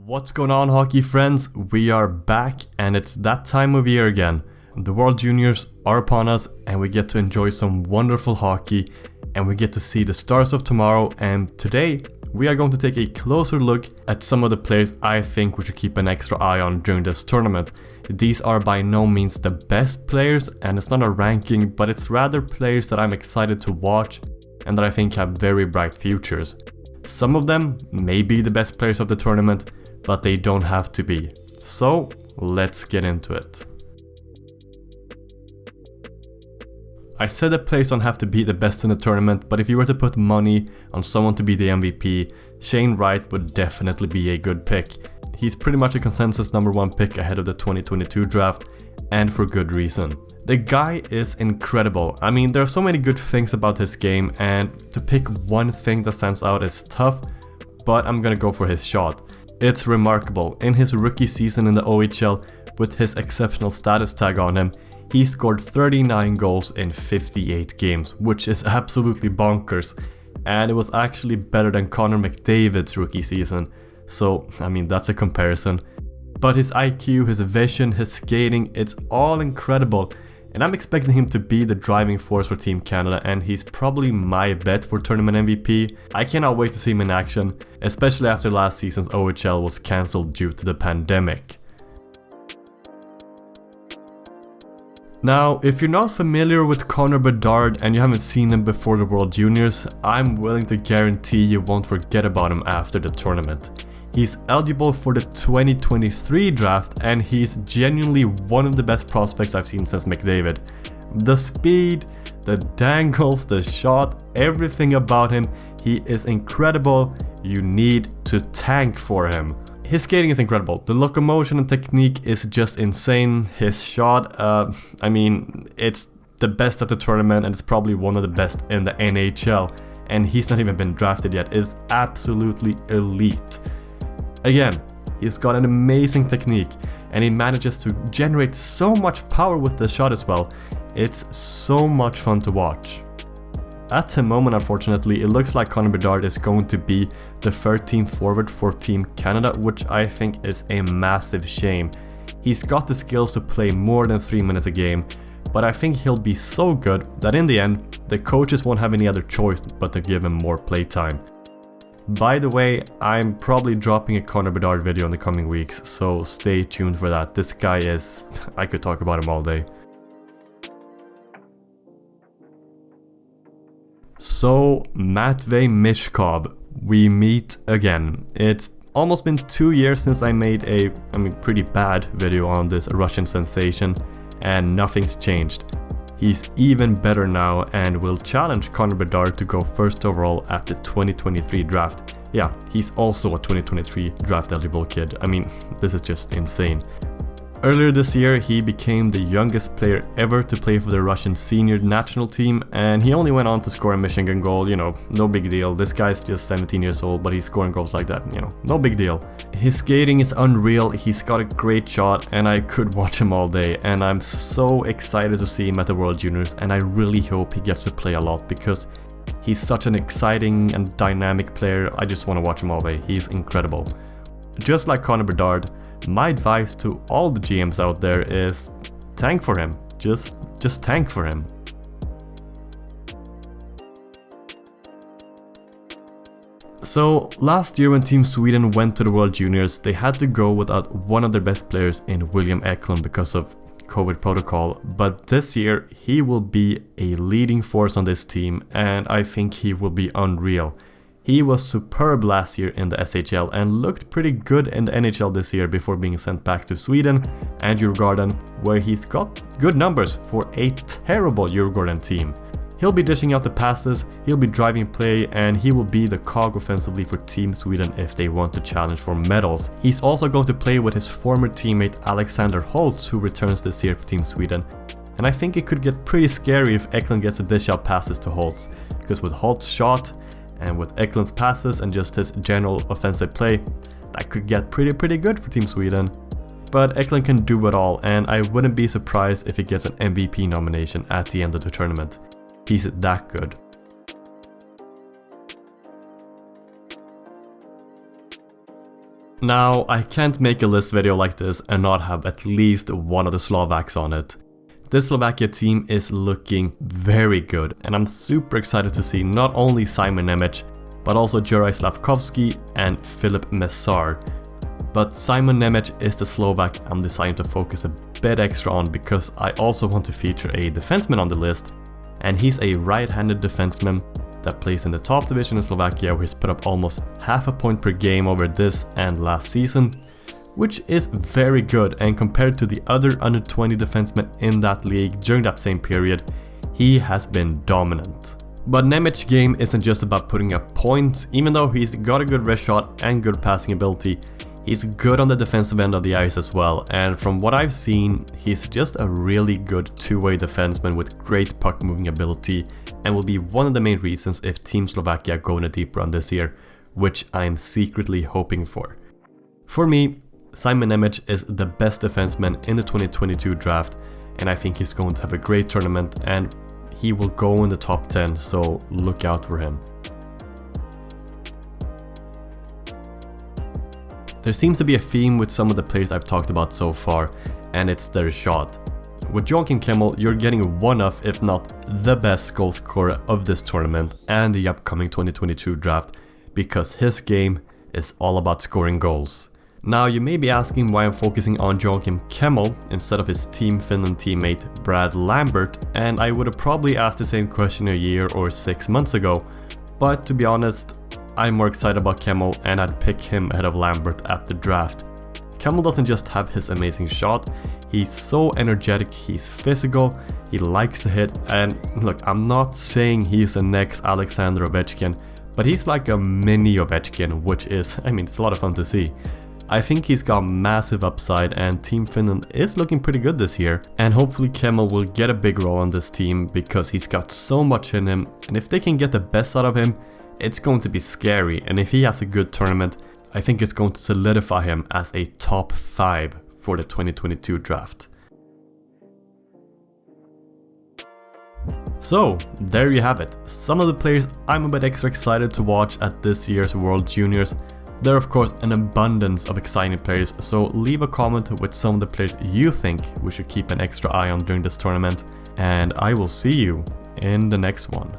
What's going on, hockey friends? We are back and it's that time of year again. The World Juniors are upon us and we get to enjoy some wonderful hockey and we get to see the stars of tomorrow, and today we are going to take a closer look at some of the players I think we should keep an extra eye on during this tournament. These are by no means the best players and it's not a ranking, but it's rather players that I'm excited to watch and that I think have very bright futures. Some of them may be the best players of the tournament, but they don't have to be. So let's get into it. I said that players don't have to be the best in the tournament, but if you were to put money on someone to be the MVP, Shane Wright would definitely be a good pick. He's pretty much a consensus number one pick ahead of the 2022 draft, and for good reason. The guy is incredible. I mean, there are so many good things about his game, and to pick one thing that stands out is tough, but I'm gonna go for his shot. It's remarkable. In his rookie season in the OHL, with his exceptional status tag on him, he scored 39 goals in 58 games, which is absolutely bonkers. And it was actually better than Connor McDavid's rookie season. So, I mean, that's a comparison. But his IQ, his vision, his skating, it's all incredible. And I'm expecting him to be the driving force for Team Canada, and he's probably my bet for tournament MVP. I cannot wait to see him in action, especially after last season's OHL was cancelled due to the pandemic. Now, if you're not familiar with Connor Bedard and you haven't seen him before the World Juniors, I'm willing to guarantee you won't forget about him after the tournament. He's eligible for the 2023 draft and he's genuinely one of the best prospects I've seen since McDavid. The speed, the dangles, the shot, everything about him, he is incredible. You need to tank for him. His skating is incredible. The locomotion and technique is just insane. His shot, I mean, it's the best at the tournament and it's probably one of the best in the NHL. And he's not even been drafted yet. It's absolutely elite. Again, he's got an amazing technique and he manages to generate so much power with the shot as well. It's so much fun to watch. At the moment, unfortunately, it looks like Connor Bedard is going to be the 13th forward for Team Canada, which I think is a massive shame. He's got the skills to play more than 3 minutes a game, but I think he'll be so good that in the end, the coaches won't have any other choice but to give him more playtime. By the way, I'm probably dropping a Connor Bedard video in the coming weeks, so stay tuned for that. This guy is... I could talk about him all day. So, Matvei Michkov, we meet again. It's almost been 2 years since I made a, pretty bad video on this Russian sensation, and nothing's changed. He's even better now and will challenge Connor Bedard to go first overall at the 2023 draft. Yeah, he's also a 2023 draft eligible kid. I mean, this is just insane. Earlier this year, he became the youngest player ever to play for the Russian senior national team, and he only went on to score a Michigan goal, no big deal. This guy's just 17 years old, but he's scoring goals like that, no big deal. His skating is unreal, he's got a great shot, and I could watch him all day, and I'm so excited to see him at the World Juniors, and I really hope he gets to play a lot, because he's such an exciting and dynamic player. I just want to watch him all day, he's incredible. Just like Connor Bedard, my advice to all the GMs out there is tank for him. Just tank for him. So last year when Team Sweden went to the World Juniors, they had to go without one of their best players in William Eklund because of COVID protocol, but this year he will be a leading force on this team and I think he will be unreal. He was superb last year in the SHL and looked pretty good in the NHL this year before being sent back to Sweden and Djurgården, where he's got good numbers for a terrible Djurgården team. He'll be dishing out the passes, he'll be driving play, and he will be the cog offensively for Team Sweden if they want to challenge for medals. He's also going to play with his former teammate Alexander Holtz, who returns this year for Team Sweden. And I think it could get pretty scary if Eklund gets to dish out passes to Holtz, because with Holtz's shot, and with Eklund's passes and just his general offensive play, that could get pretty good for Team Sweden. But Eklund can do it all, and I wouldn't be surprised if he gets an MVP nomination at the end of the tournament. He's that good. Now, I can't make a list video like this and not have at least one of the Slovaks on it. This Slovakia team is looking very good, and I'm super excited to see not only Simon Nemec, but also Juraj Slavkovsky and Filip Mesar. But Simon Nemec is the Slovak I'm deciding to focus a bit extra on because I also want to feature a defenseman on the list, and he's a right-handed defenseman that plays in the top division in Slovakia, where he's put up almost half a point per game over this and last season, which is very good, and compared to the other under 20 defensemen in that league during that same period, he has been dominant. But Nemec's game isn't just about putting up points. Even though he's got a good wrist shot and good passing ability, he's good on the defensive end of the ice as well, and from what I've seen, he's just a really good two-way defenseman with great puck moving ability, and will be one of the main reasons if Team Slovakia go in a deep run this year, which I'm secretly hoping for. For me, Simon Nemec is the best defenseman in the 2022 draft, and I think he's going to have a great tournament, and he will go in the top 10, so look out for him. There seems to be a theme with some of the players I've talked about so far, and it's their shot. With Joakim Kemell, you're getting one of, if not the best goal scorer of this tournament and the upcoming 2022 draft, because his game is all about scoring goals. Now, you may be asking why I'm focusing on Joakim Kemell instead of his Team Finland teammate Brad Lambert, and I would have probably asked the same question a year or 6 months ago, but to be honest, I'm more excited about Kemell and I'd pick him ahead of Lambert at the draft. Kemell doesn't just have his amazing shot, he's so energetic, he's physical, he likes to hit, and look, I'm not saying he's the next Alexander Ovechkin, but he's like a mini Ovechkin, which is, it's a lot of fun to see. I think he's got massive upside, and Team Finland is looking pretty good this year, and hopefully Kemell will get a big role on this team because he's got so much in him, and if they can get the best out of him, it's going to be scary, and if he has a good tournament, I think it's going to solidify him as a top 5 for the 2022 draft. So, there you have it. Some of the players I'm a bit extra excited to watch at this year's World Juniors. There are of course an abundance of exciting players, so leave a comment with some of the players you think we should keep an extra eye on during this tournament, and I will see you in the next one.